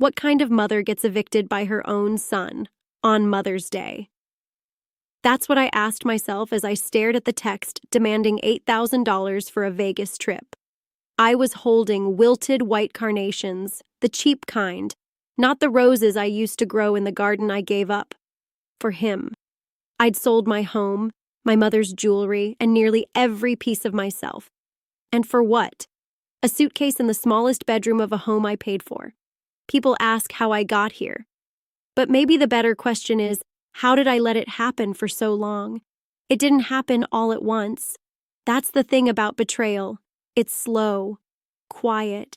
What kind of mother gets evicted by her own son on Mother's Day? That's what I asked myself as I stared at the text demanding $8,000 for a Vegas trip. I was holding wilted white carnations, the cheap kind, not the roses I used to grow in the garden I gave up. For him. I'd sold my home, my mother's jewelry, and nearly every piece of myself. And for what? A suitcase in the smallest bedroom of a home I paid for. People ask how I got here. But maybe the better question is, how did I let it happen for so long? It didn't happen all at once. That's the thing about betrayal. It's slow, quiet.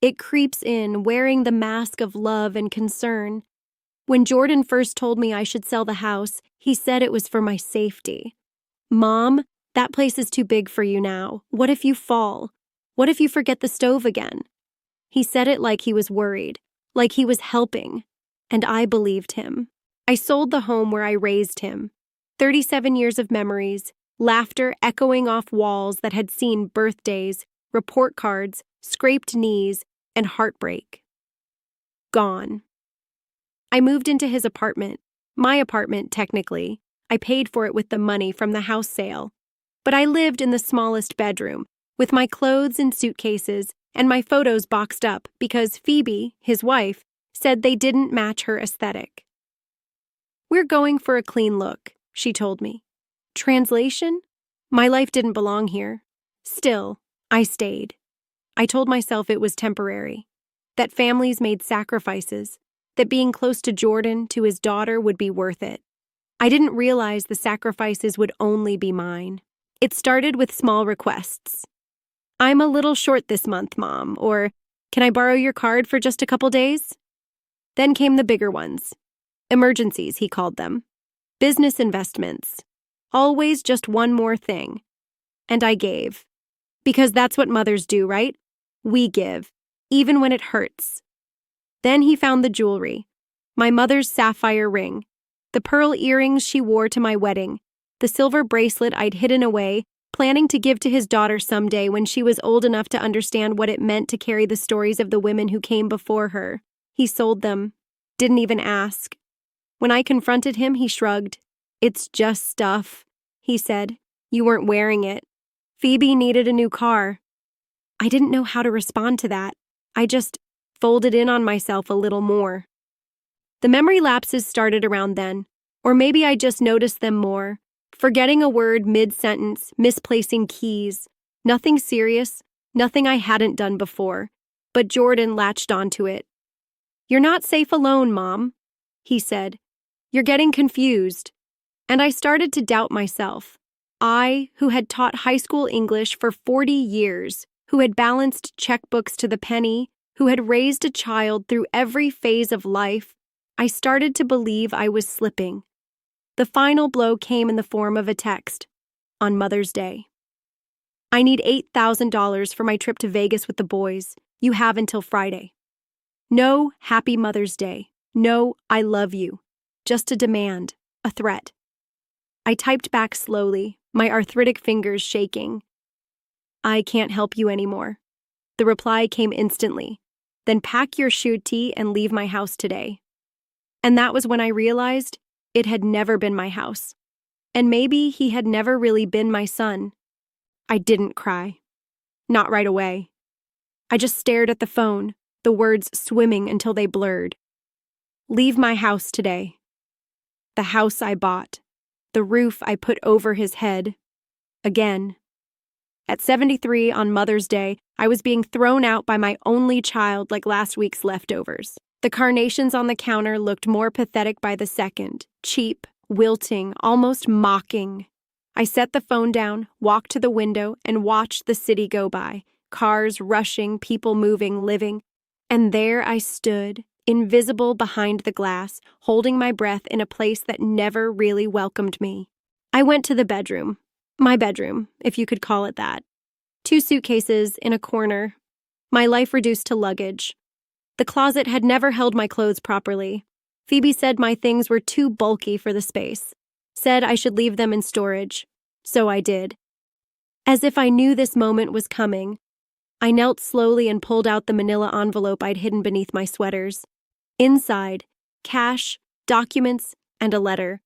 It creeps in, wearing the mask of love and concern. When Jordan first told me I should sell the house, he said it was for my safety. Mom, that place is too big for you now. What if you fall? What if you forget the stove again? He said it like he was worried, like he was helping, and I believed him. I sold the home where I raised him. 37 years of memories, laughter echoing off walls that had seen birthdays, report cards, scraped knees, and heartbreak. Gone. I moved into his apartment. My apartment, technically. I paid for it with the money from the house sale. But I lived in the smallest bedroom, with my clothes in suitcases and my photos boxed up because Phoebe, his wife, said they didn't match her aesthetic. "We're going for a clean look," she told me. Translation? My life didn't belong here. Still, I stayed. I told myself it was temporary, that families made sacrifices, that being close to Jordan, to his daughter, would be worth it. I didn't realize the sacrifices would only be mine. It started with small requests. "I'm a little short this month, Mom," or "Can I borrow your card for just a couple days?" Then came the bigger ones. Emergencies, he called them. Business investments. Always just one more thing. And I gave. Because that's what mothers do, right? We give, even when it hurts. Then he found the jewelry. My mother's sapphire ring. The pearl earrings she wore to my wedding. The silver bracelet I'd hidden away, planning to give to his daughter someday when she was old enough to understand what it meant to carry the stories of the women who came before her. He sold them. Didn't even ask. When I confronted him, he shrugged. "It's just stuff," he said. "You weren't wearing it. Phoebe needed a new car." I didn't know how to respond to that. I just folded in on myself a little more. The memory lapses started around then, or maybe I just noticed them more, forgetting a word mid-sentence, misplacing keys. Nothing serious, nothing I hadn't done before, but Jordan latched onto it. "You're not safe alone, Mom," he said. "You're getting confused." And I started to doubt myself. I, who had taught high school English for 40 years, who had balanced checkbooks to the penny, who had raised a child through every phase of life, I started to believe I was slipping. The final blow came in the form of a text on Mother's Day. "I need $8,000 for my trip to Vegas with the boys. You have until Friday. No Happy Mother's Day. No I love you. Just a demand, a threat." I typed back slowly, my arthritic fingers shaking. "I can't help you anymore." The reply came instantly. "Then pack your shuti and leave my house today." And that was when I realized it had never been my house. And maybe he had never really been my son. I didn't cry. Not right away. I just stared at the phone, the words swimming until they blurred. "Leave my house today." The house I bought. The roof I put over his head. Again. At 73 on Mother's Day, I was being thrown out by my only child like last week's leftovers. The carnations on the counter looked more pathetic by the second, cheap, wilting, almost mocking. I set the phone down, walked to the window, and watched the city go by, cars rushing, people moving, living. And there I stood, invisible behind the glass, holding my breath in a place that never really welcomed me. I went to the bedroom. My bedroom, if you could call it that. 2 suitcases in a corner. My life reduced to luggage. The closet had never held my clothes properly. Phoebe said my things were too bulky for the space. Said I should leave them in storage. So I did. As if I knew this moment was coming, I knelt slowly and pulled out the manila envelope I'd hidden beneath my sweaters. Inside, cash, documents, and a letter.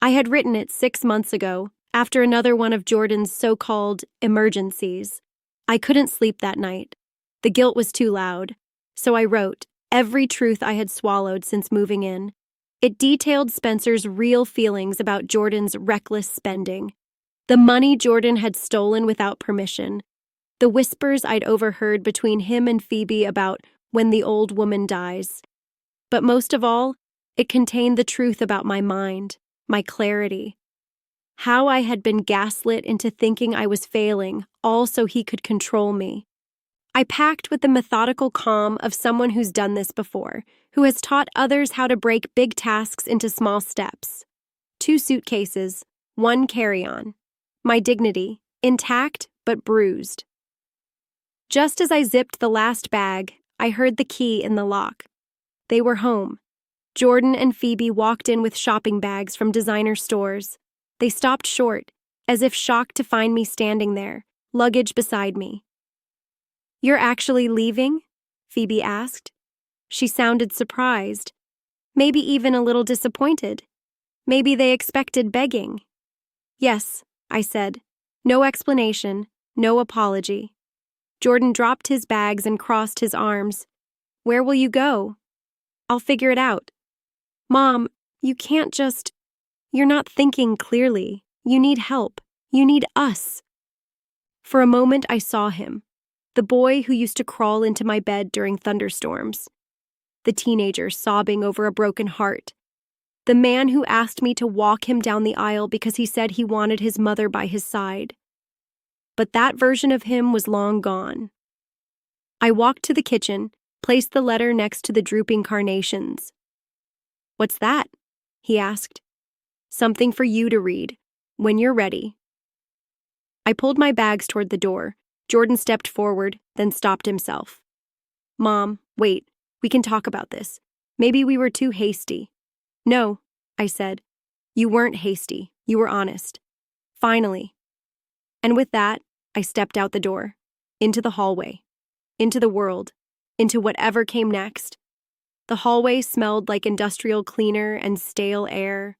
I had written it 6 months ago, after another one of Jordan's so-called emergencies. I couldn't sleep that night. The guilt was too loud. So I wrote every truth I had swallowed since moving in. It detailed Spencer's real feelings about Jordan's reckless spending. The money Jordan had stolen without permission. The whispers I'd overheard between him and Phoebe about when the old woman dies. But most of all, it contained the truth about my mind, my clarity. How I had been gaslit into thinking I was failing, all so he could control me. I packed with the methodical calm of someone who's done this before, who has taught others how to break big tasks into small steps. 2 suitcases, 1 carry-on. My dignity, intact but bruised. Just as I zipped the last bag, I heard the key in the lock. They were home. Jordan and Phoebe walked in with shopping bags from designer stores. They stopped short, as if shocked to find me standing there, luggage beside me. "You're actually leaving?" Phoebe asked. She sounded surprised, maybe even a little disappointed. Maybe they expected begging. "Yes," I said. No explanation, no apology. Jordan dropped his bags and crossed his arms. "Where will you go?" "I'll figure it out." "Mom, you can't just... You're not thinking clearly. You need help. You need us." For a moment I saw him. The boy who used to crawl into my bed during thunderstorms. The teenager sobbing over a broken heart. The man who asked me to walk him down the aisle because he said he wanted his mother by his side. But that version of him was long gone. I walked to the kitchen, placed the letter next to the drooping carnations. "What's that?" he asked. "Something for you to read, when you're ready." I pulled my bags toward the door. Jordan stepped forward, then stopped himself. "Mom, wait, we can talk about this. Maybe we were too hasty." "No," I said. "You weren't hasty. You were honest. Finally." And with that, I stepped out the door, into the hallway, into the world, into whatever came next. The hallway smelled like industrial cleaner and stale air,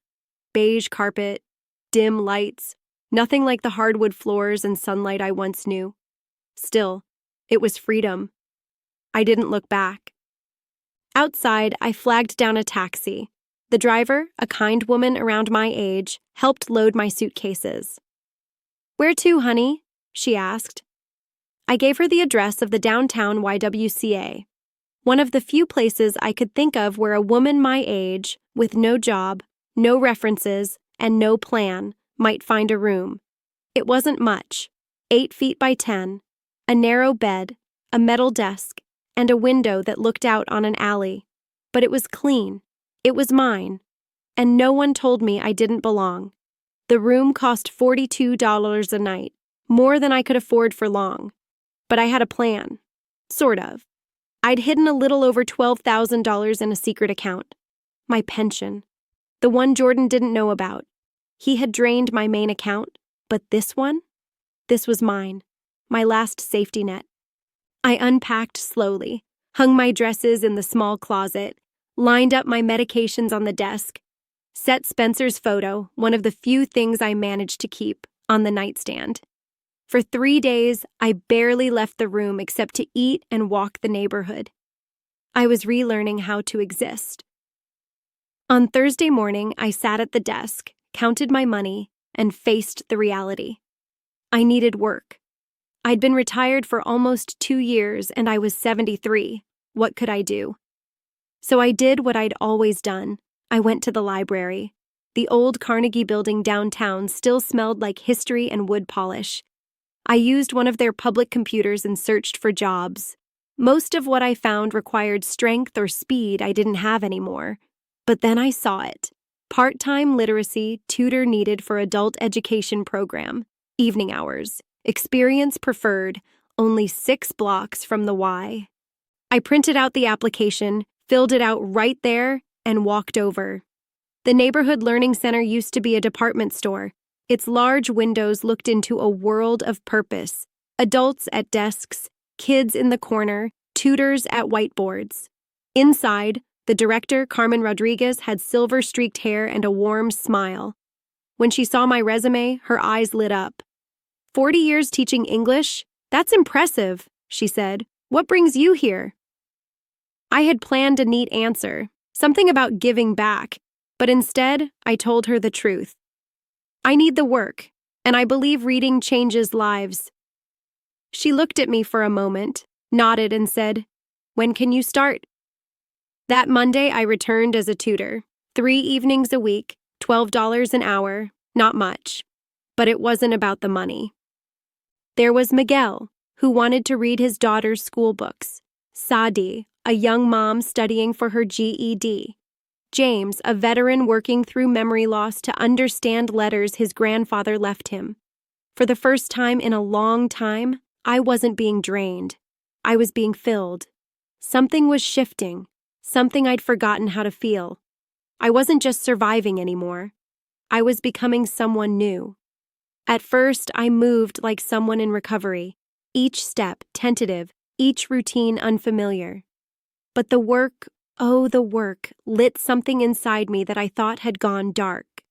beige carpet, dim lights, nothing like the hardwood floors and sunlight I once knew. Still, it was freedom. I didn't look back. Outside, I flagged down a taxi. The driver, a kind woman around my age, helped load my suitcases. "Where to, honey?" she asked. I gave her the address of the downtown YWCA, one of the few places I could think of where a woman my age, with no job, no references, and no plan, might find a room. It wasn't much, 8 feet by 10, a narrow bed, a metal desk, and a window that looked out on an alley. But it was clean. It was mine. And no one told me I didn't belong. The room cost $42 a night, more than I could afford for long. But I had a plan. Sort of. I'd hidden a little over $12,000 in a secret account. My pension. The one Jordan didn't know about. He had drained my main account, but this one? This was mine. My last safety net. I unpacked slowly, hung my dresses in the small closet, lined up my medications on the desk, set Spencer's photo, one of the few things I managed to keep, on the nightstand. For 3 days, I barely left the room except to eat and walk the neighborhood. I was relearning how to exist. On Thursday morning, I sat at the desk, counted my money, and faced the reality. I needed work. I'd been retired for almost 2 years, and I was 73. What could I do? So I did what I'd always done. I went to the library. The old Carnegie building downtown still smelled like history and wood polish. I used one of their public computers and searched for jobs. Most of what I found required strength or speed I didn't have anymore. But then I saw it. Part-time literacy tutor needed for adult education program. Evening hours. Experience preferred. Only 6 blocks from the Y. I printed out the application, filled it out right there, and walked over. The neighborhood learning center used to be a department store. Its large windows looked into a world of purpose. Adults at desks, kids in the corner, tutors at whiteboards. Inside, The director, Carmen Rodriguez, had silver-streaked hair and a warm smile. When she saw my resume, her eyes lit up. 40 years teaching English? That's impressive, she said. What brings you here? I had planned a neat answer, something about giving back, but instead, I told her the truth. I need the work, and I believe reading changes lives. She looked at me for a moment, nodded, and said, "When can you start?" That Monday, I returned as a tutor. 3 evenings a week, $12 an hour, not much. But it wasn't about the money. There was Miguel, who wanted to read his daughter's school books. Sadi, a young mom studying for her GED. James, a veteran working through memory loss to understand letters his grandfather left him. For the first time in a long time, I wasn't being drained. I was being filled. Something was shifting, something I'd forgotten how to feel. I wasn't just surviving anymore. I was becoming someone new. At first, I moved like someone in recovery, each step tentative, each routine unfamiliar. But the work, oh, the work, lit something inside me that I thought had gone dark.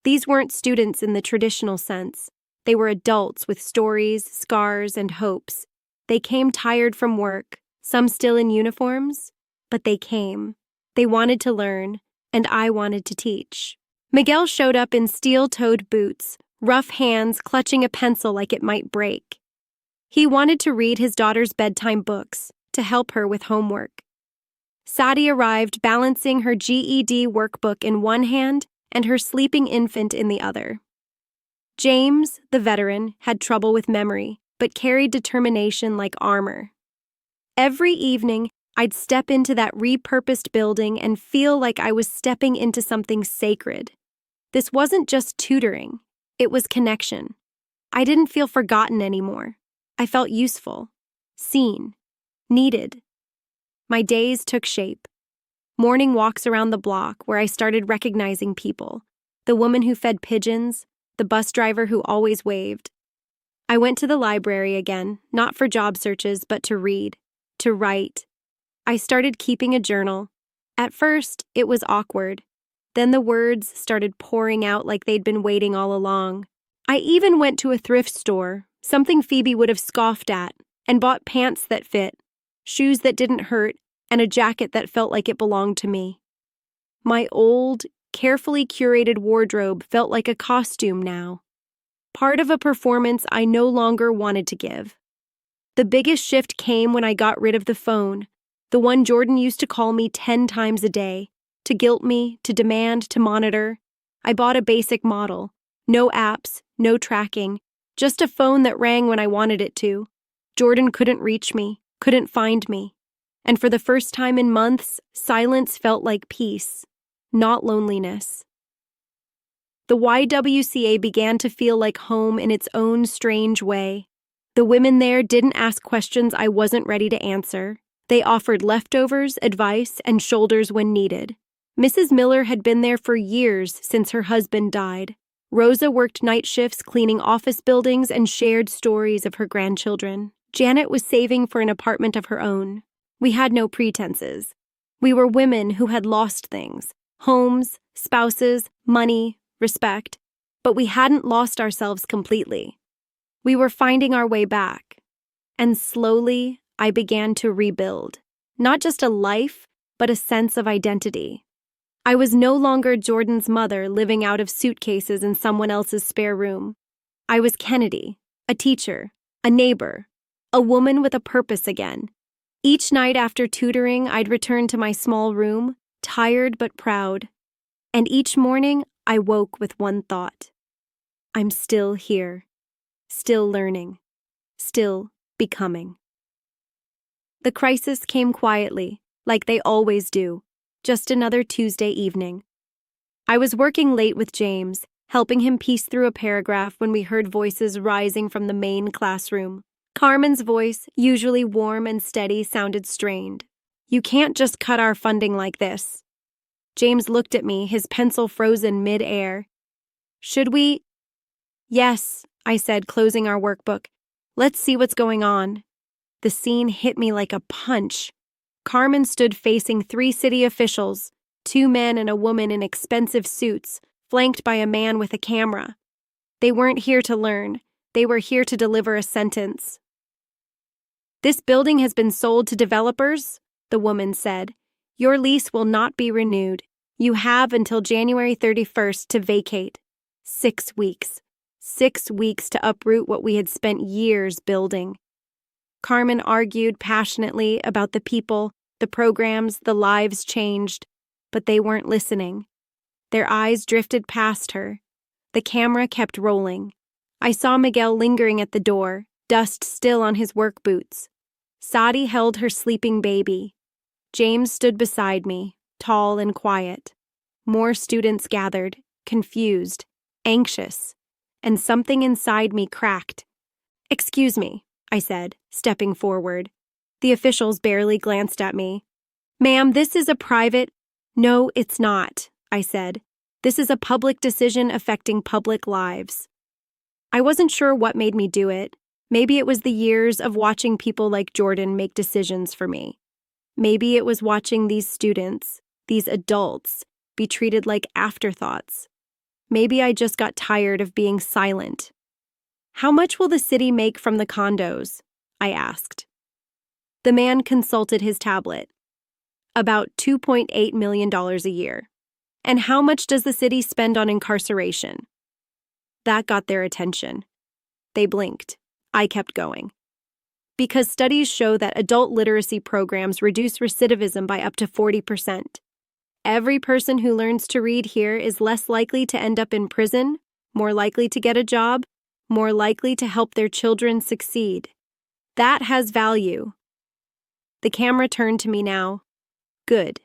These weren't students in the traditional sense. They were adults with stories, scars, and hopes. They came tired from work, some still in uniforms, but they came. They wanted to learn, and I wanted to teach. Miguel showed up in steel-toed boots, rough hands clutching a pencil like it might break. He wanted to read his daughter's bedtime books, to help her with homework. Sadi arrived balancing her GED workbook in one hand and her sleeping infant in the other. James, the veteran, had trouble with memory, but carried determination like armor. Every evening, I'd step into that repurposed building and feel like I was stepping into something sacred. This wasn't just tutoring, it was connection. I didn't feel forgotten anymore. I felt useful, seen, needed. My days took shape. Morning walks around the block where I started recognizing people. The woman who fed pigeons, the bus driver who always waved. I went to the library again, not for job searches, but to read, to write. I started keeping a journal. At first, it was awkward. Then the words started pouring out like they'd been waiting all along. I even went to a thrift store, something Phoebe would have scoffed at, and bought pants that fit, shoes that didn't hurt, and a jacket that felt like it belonged to me. My old, carefully curated wardrobe felt like a costume now. Part of a performance I no longer wanted to give. The biggest shift came when I got rid of the phone, the one Jordan used to call me 10 times a day, to guilt me, to demand, to monitor. I bought a basic model. No apps, no tracking, just a phone that rang when I wanted it to. Jordan couldn't reach me, couldn't find me. And for the first time in months, silence felt like peace, not loneliness. The YWCA began to feel like home in its own strange way. The women there didn't ask questions I wasn't ready to answer. They offered leftovers, advice, and shoulders when needed. Mrs. Miller had been there for years since her husband died. Rosa worked night shifts cleaning office buildings and shared stories of her grandchildren. Janet was saving for an apartment of her own. We had no pretenses. We were women who had lost things: homes, spouses, money, respect, but we hadn't lost ourselves completely. We were finding our way back. And slowly, I began to rebuild. Not just a life, but a sense of identity. I was no longer Jordan's mother living out of suitcases in someone else's spare room. I was Kennedy, a teacher, a neighbor, a woman with a purpose again. Each night after tutoring, I'd return to my small room, tired but proud. And each morning, I woke with one thought. I'm still here, still learning, still becoming. The crisis came quietly, like they always do, just another Tuesday evening. I was working late with James, helping him piece through a paragraph when we heard voices rising from the main classroom. Carmen's voice, usually warm and steady, sounded strained. "You can't just cut our funding like this." James looked at me, his pencil frozen mid-air. "Should we?" "Yes," I said, closing our workbook. "Let's see what's going on." The scene hit me like a punch. Carmen stood facing 3 city officials, 2 men and a woman in expensive suits, flanked by a man with a camera. They weren't here to learn. They were here to deliver a sentence. "This building has been sold to developers," the woman said. "Your lease will not be renewed. You have until January 31st to vacate. 6 weeks. 6 weeks to uproot what we had spent years building." Carmen argued passionately about the people, the programs, the lives changed, but they weren't listening. Their eyes drifted past her. The camera kept rolling. I saw Miguel lingering at the door, dust still on his work boots. Sadi held her sleeping baby. James stood beside me, tall and quiet. More students gathered, confused, anxious, and something inside me cracked. "Excuse me," I said, stepping forward. The officials barely glanced at me. "Ma'am, this is a private—" "No, it's not," I said. "This is a public decision affecting public lives." I wasn't sure what made me do it. Maybe it was the years of watching people like Jordan make decisions for me. Maybe it was watching these students, these adults, be treated like afterthoughts. Maybe I just got tired of being silent. "How much will the city make from the condos?" I asked. The man consulted his tablet. "About $2.8 million a year. And how much does the city spend on incarceration?" That got their attention. They blinked. I kept going. "Because studies show that adult literacy programs reduce recidivism by up to 40%. Every person who learns to read here is less likely to end up in prison, more likely to get a job, more likely to help their children succeed. That has value." The camera turned to me now. "Good.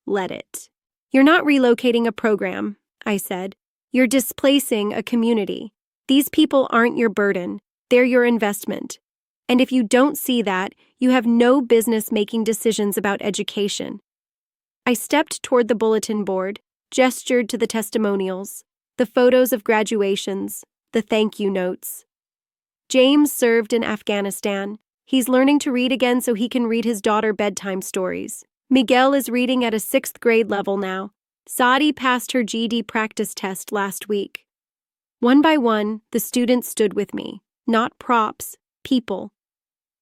Let it." "You're not relocating a program," I said. "You're displacing a community. These people aren't your burden. They're your investment. And if you don't see that, you have no business making decisions about education." I stepped toward the bulletin board, gestured to the testimonials, the photos of graduations, the thank you notes. "James served in Afghanistan. He's learning to read again so he can read his daughter bedtime stories. Miguel is reading at a 6th grade level now. Sadi passed her GED practice test last week." One by one, the students stood with me. Not props, people.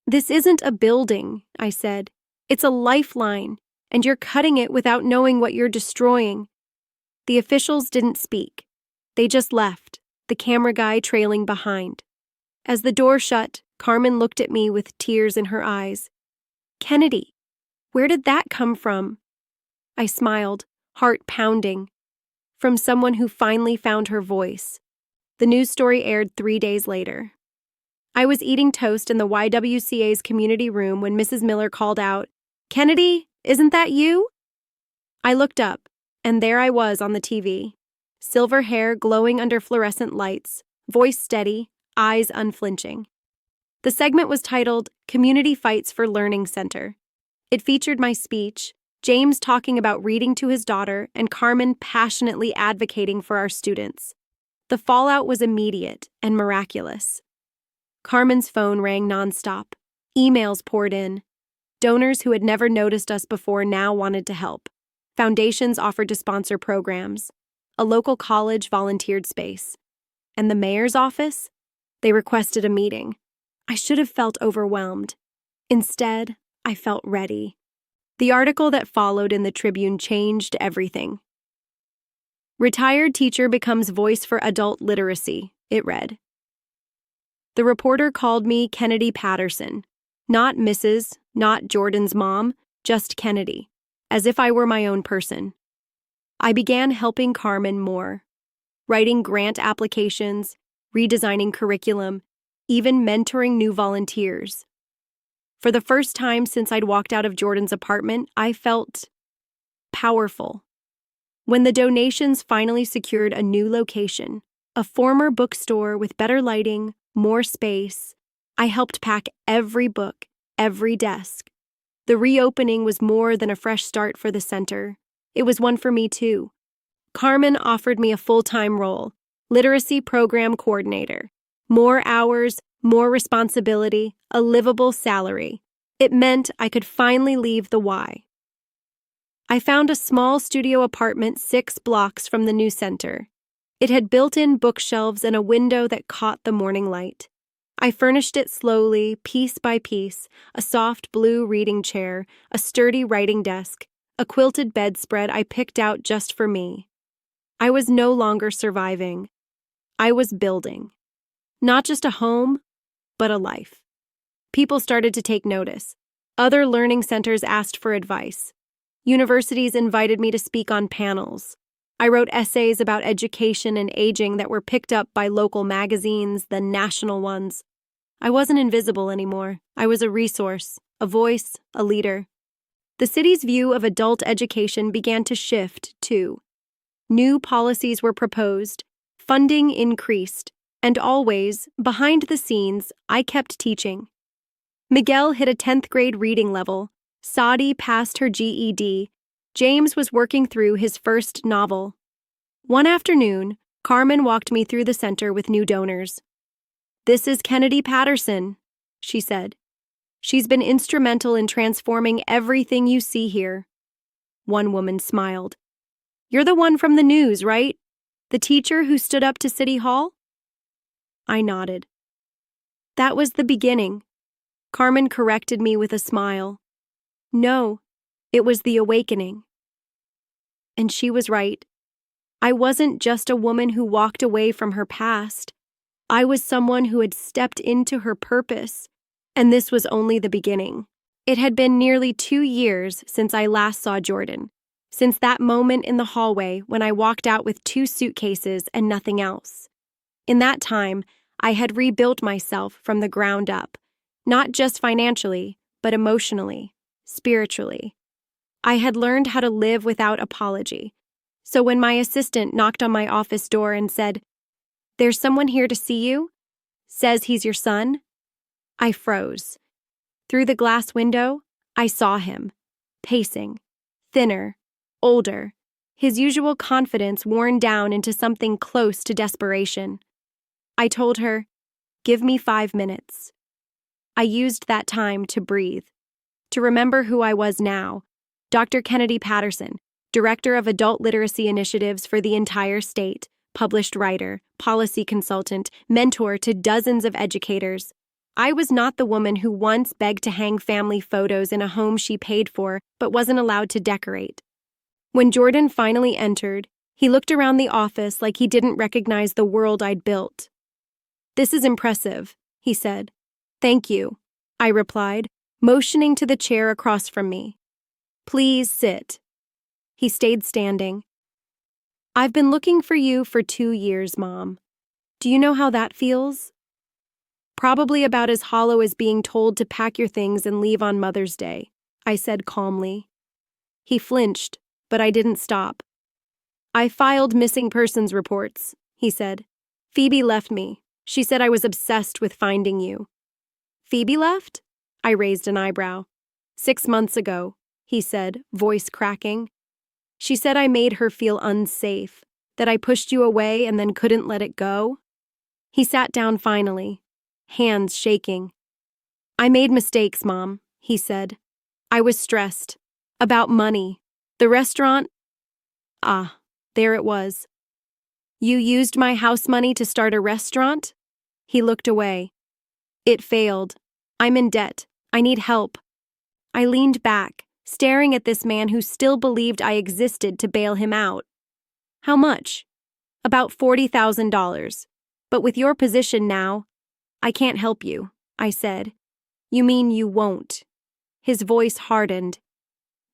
"This isn't a building," I said. "It's a lifeline, and you're cutting it without knowing what you're destroying." The officials didn't speak. They just left, the camera guy trailing behind. As the door shut, Carmen looked at me with tears in her eyes. "Kennedy, where did that come from?" I smiled, heart pounding. From someone who finally found her voice. The news story aired 3 days later. I was eating toast in the YWCA's community room when Mrs. Miller called out, "Kennedy, isn't that you?" I looked up, and there I was on the TV. Silver hair glowing under fluorescent lights, voice steady, eyes unflinching. The segment was titled Community Fights for Learning Center. It featured my speech, James talking about reading to his daughter, and Carmen passionately advocating for our students. The fallout was immediate and miraculous. Carmen's phone rang nonstop. Emails poured in. Donors who had never noticed us before now wanted to help. Foundations offered to sponsor programs. A local college volunteered space. And the mayor's office? They requested a meeting. I should have felt overwhelmed. Instead, I felt ready. The article that followed in the Tribune changed everything. "Retired teacher becomes voice for adult literacy," it read. The reporter called me Kennedy Patterson. Not Mrs., not Jordan's mom, just Kennedy, as if I were my own person. I began helping Carmen more. Writing grant applications, redesigning curriculum, even mentoring new volunteers. For the first time since I'd walked out of Jordan's apartment, I felt powerful. When the donations finally secured a new location, a former bookstore with better lighting, more space, I helped pack every book, every desk. The reopening was more than a fresh start for the center. It was one for me too. Carmen offered me a full-time role, literacy program coordinator. More hours, more responsibility, a livable salary. It meant I could finally leave the Y. I found a small studio apartment 6 blocks from the new center. It had built-in bookshelves and a window that caught the morning light. I furnished it slowly, piece by piece, a soft blue reading chair, a sturdy writing desk, a quilted bedspread I picked out just for me. I was no longer surviving. I was building. Not just a home, but a life. People started to take notice. Other learning centers asked for advice. Universities invited me to speak on panels. I wrote essays about education and aging that were picked up by local magazines, then national ones. I wasn't invisible anymore. I was a resource, a voice, a leader. The city's view of adult education began to shift, too. New policies were proposed, funding increased, and always, behind the scenes, I kept teaching. Miguel hit a 10th grade reading level. Saudi passed her GED. James was working through his first novel. One afternoon, Carmen walked me through the center with new donors. "This is Kennedy Patterson," she said. "She's been instrumental in transforming everything you see here." One woman smiled. "You're the one from the news, right? The teacher who stood up to City Hall?" I nodded. "That was the beginning." Carmen corrected me with a smile. "No, it was the awakening." And she was right. I wasn't just a woman who walked away from her past. I was someone who had stepped into her purpose, and this was only the beginning. It had been nearly 2 years since I last saw Jordan, since that moment in the hallway when I walked out with 2 suitcases and nothing else. In that time, I had rebuilt myself from the ground up, not just financially, but emotionally. Spiritually. I had learned how to live without apology. So when my assistant knocked on my office door and said, "There's someone here to see you," says he's your son, I froze. Through the glass window, I saw him, pacing, thinner, older, his usual confidence worn down into something close to desperation. I told her, "Give me 5 minutes." I used that time to breathe. To remember who I was now, Dr. Kennedy Patterson, Director of Adult Literacy Initiatives for the entire state, published writer, policy consultant, mentor to dozens of educators. I was not the woman who once begged to hang family photos in a home she paid for but wasn't allowed to decorate. When Jordan finally entered, he looked around the office like he didn't recognize the world I'd built. "This is impressive," he said. "Thank you," I replied, motioning to the chair across from me. "Please sit." He stayed standing. "I've been looking for you for 2 years, Mom. Do you know how that feels?" "Probably about as hollow as being told to pack your things and leave on Mother's Day," I said calmly. He flinched, but I didn't stop. "I filed missing persons reports," he said. "Phoebe left me. She said I was obsessed with finding you." "Phoebe left?" I raised an eyebrow. 6 months ago, he said, voice cracking. "She said I made her feel unsafe, that I pushed you away and then couldn't let it go." He sat down finally, hands shaking. "I made mistakes, Mom," he said. "I was stressed. About money. The restaurant." Ah, there it was. "You used my house money to start a restaurant?" He looked away. "It failed. I'm in debt. I need help." I leaned back, staring at this man who still believed I existed to bail him out. "How much?" "About $40,000. But with your position now, I can't help you," I said. "You mean you won't?" His voice hardened.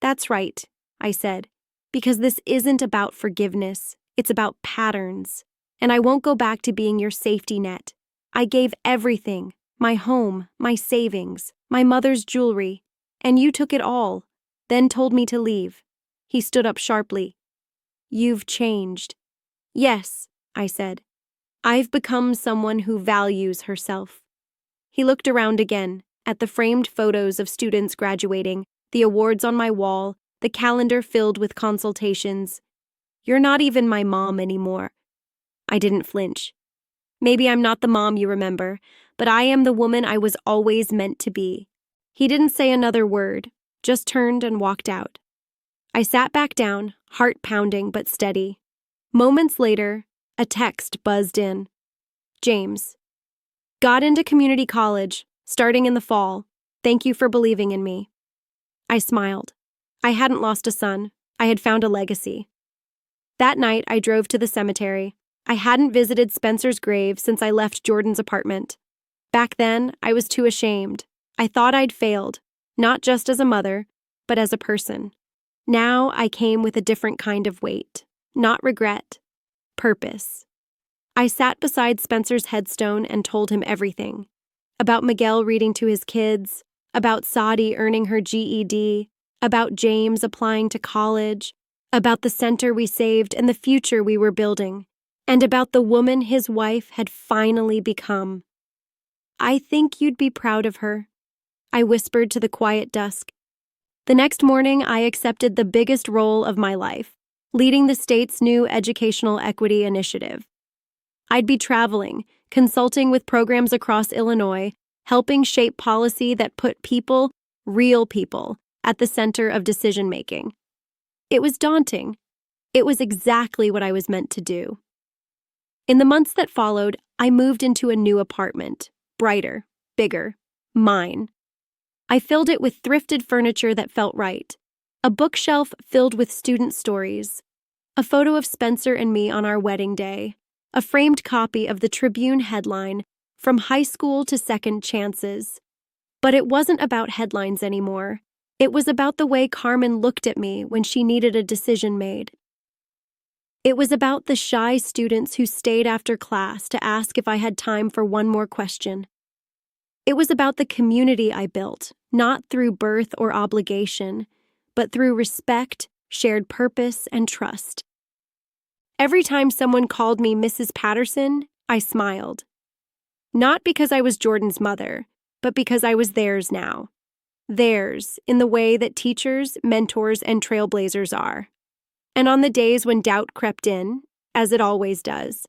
"That's right," I said, "because this isn't about forgiveness. It's about patterns. And I won't go back to being your safety net. I gave everything, my home, my savings, my mother's jewelry, and you took it all, then told me to leave." He stood up sharply. "You've changed." "Yes," I said. "I've become someone who values herself." He looked around again, at the framed photos of students graduating, the awards on my wall, the calendar filled with consultations. "You're not even my mom anymore." I didn't flinch. "Maybe I'm not the mom you remember, but I am the woman I was always meant to be." He didn't say another word, just turned and walked out. I sat back down, heart pounding but steady. Moments later, a text buzzed in. James. Got into community college, starting in the fall. Thank you for believing in me. I smiled. I hadn't lost a son. I had found a legacy. That night, I drove to the cemetery. I hadn't visited Spencer's grave since I left Jordan's apartment. Back then, I was too ashamed. I thought I'd failed, not just as a mother, but as a person. Now I came with a different kind of weight. Not regret. Purpose. I sat beside Spencer's headstone and told him everything. About Miguel reading to his kids, about Saudi earning her GED, about James applying to college, about the center we saved and the future we were building, and about the woman his wife had finally become. I think you'd be proud of her, I whispered to the quiet dusk. The next morning, I accepted the biggest role of my life, leading the state's new educational equity initiative. I'd be traveling, consulting with programs across Illinois, helping shape policy that put people, real people, at the center of decision-making. It was daunting. It was exactly what I was meant to do. In the months that followed, I moved into a new apartment, brighter, bigger, mine. I filled it with thrifted furniture that felt right, a bookshelf filled with student stories, a photo of Spencer and me on our wedding day, a framed copy of the Tribune headline, From High School to Second Chances. But it wasn't about headlines anymore. It was about the way Carmen looked at me when she needed a decision made. It was about the shy students who stayed after class to ask if I had time for one more question. It was about the community I built, not through birth or obligation, but through respect, shared purpose, and trust. Every time someone called me Mrs. Patterson, I smiled. Not because I was Jordan's mother, but because I was theirs now. Theirs in the way that teachers, mentors, and trailblazers are. And on the days when doubt crept in, as it always does,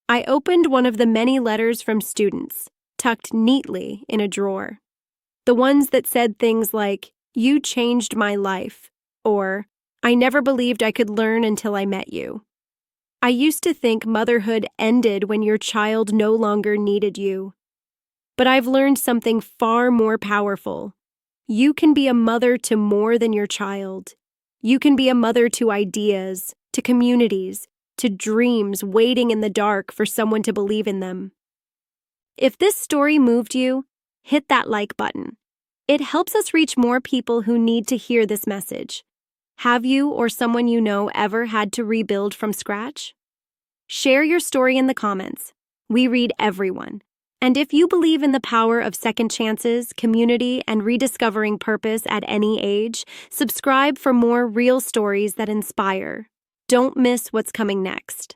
I opened one of the many letters from students, tucked neatly in a drawer. The ones that said things like, "You changed my life," or "I never believed I could learn until I met you." I used to think motherhood ended when your child no longer needed you. But I've learned something far more powerful. You can be a mother to more than your child. You can be a mother to ideas, to communities, to dreams waiting in the dark for someone to believe in them. If this story moved you, hit that like button. It helps us reach more people who need to hear this message. Have you or someone you know ever had to rebuild from scratch? Share your story in the comments. We read everyone. And if you believe in the power of second chances, community, and rediscovering purpose at any age, subscribe for more real stories that inspire. Don't miss what's coming next.